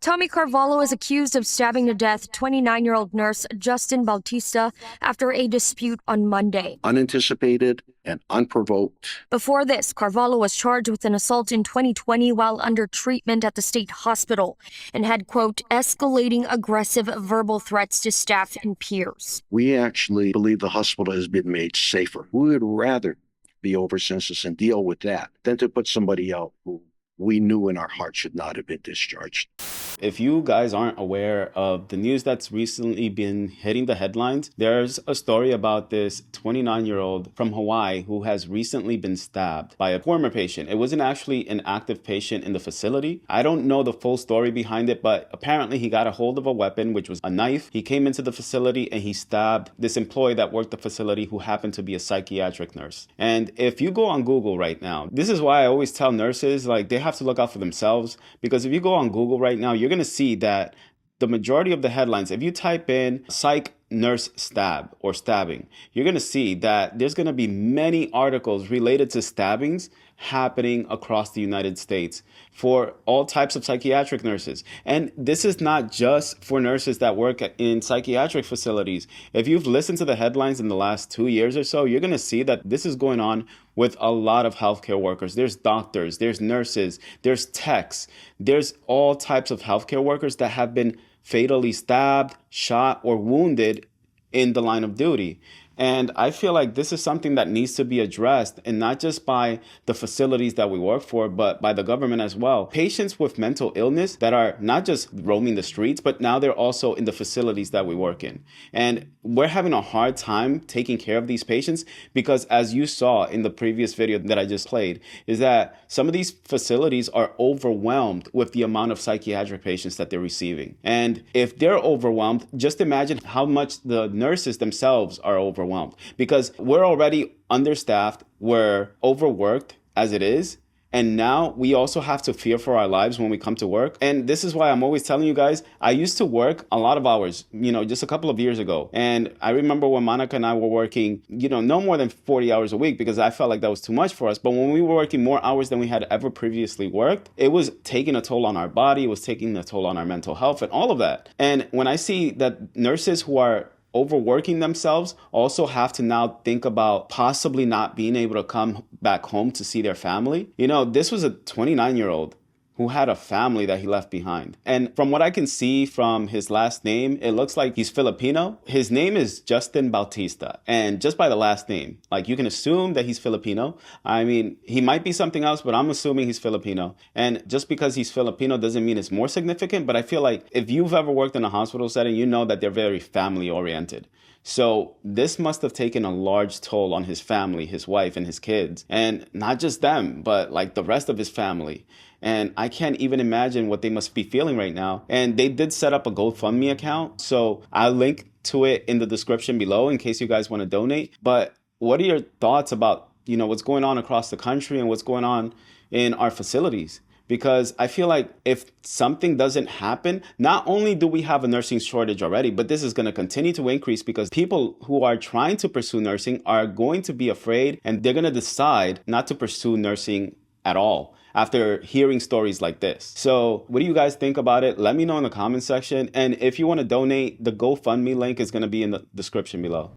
Tommy Carvalho is accused of stabbing to death 29-year-old nurse Justin Bautista after a dispute on Monday. Unanticipated and unprovoked. Before this, Carvalho was charged with an assault in 2020 while under treatment at the state hospital and had, quote, escalating aggressive verbal threats to staff and peers. We actually believe the hospital has been made safer. We would rather be over census and deal with that than to put somebody out who we knew in our heart should not have been discharged. If you guys aren't aware of the news that's recently been hitting the headlines, there's a story about this 29-year-old from Hawaii who has recently been stabbed by a former patient. It wasn't actually an active patient in the facility. I don't know the full story behind it, but apparently he got a hold of a weapon, which was a knife. He came into the facility and he stabbed this employee that worked the facility who happened to be a psychiatric nurse. And if you go on Google right now, this is why I always tell nurses, like, they have to look out for themselves, because if you go on Google right now, you're going to see that the majority of the headlines, if you type in psych nurse stab or stabbing, you're going to see that there's going to be many articles related to stabbings happening across the United States for all types of psychiatric nurses. And this is not just for nurses that work in psychiatric facilities. If you've listened to the headlines in the last 2 years or so, you're going to see that this is going on with a lot of healthcare workers. There's doctors, there's nurses, there's techs, there's all types of healthcare workers that have been fatally stabbed, shot, or wounded in the line of duty. And I feel like this is something that needs to be addressed, and not just by the facilities that we work for, but by the government as well. Patients with mental illness that are not just roaming the streets, but now they're also in the facilities that we work in. And we're having a hard time taking care of these patients because, as you saw in the previous video that I just played, is that some of these facilities are overwhelmed with the amount of psychiatric patients that they're receiving. And if they're overwhelmed, just imagine how much the nurses themselves are overwhelmed, because we're already understaffed, we're overworked as it is, and now we also have to fear for our lives when we come to work. And this is why I'm always telling you guys, I used to work a lot of hours, just a couple of years ago. And I remember when Monica and I were working, no more than 40 hours a week, because I felt like that was too much for us. But when we were working more hours than we had ever previously worked, it was taking a toll on our body, it was taking a toll on our mental health and all of that. And when I see that nurses who are overworking themselves also have to now think about possibly not being able to come back home to see their family. This was a 29-year-old who had a family that he left behind. And from what I can see from his last name, it looks like he's Filipino. His name is Justin Bautista. And just by the last name, you can assume that he's Filipino. I mean, he might be something else, but I'm assuming he's Filipino. And just because he's Filipino doesn't mean it's more significant, but I feel like if you've ever worked in a hospital setting, you know that they're very family oriented. So this must have taken a large toll on his family, his wife, and his kids. And not just them, but the rest of his family. And I can't even imagine what they must be feeling right now. And they did set up a GoFundMe account, so I'll link to it in the description below in case you guys want to donate. But what are your thoughts about, what's going on across the country and what's going on in our facilities? Because I feel like if something doesn't happen, not only do we have a nursing shortage already, but this is going to continue to increase because people who are trying to pursue nursing are going to be afraid, and they're going to decide not to pursue nursing at all after hearing stories like this. So what do you guys think about it? Let me know in the comment section. And if you want to donate, the GoFundMe link is going to be in the description below.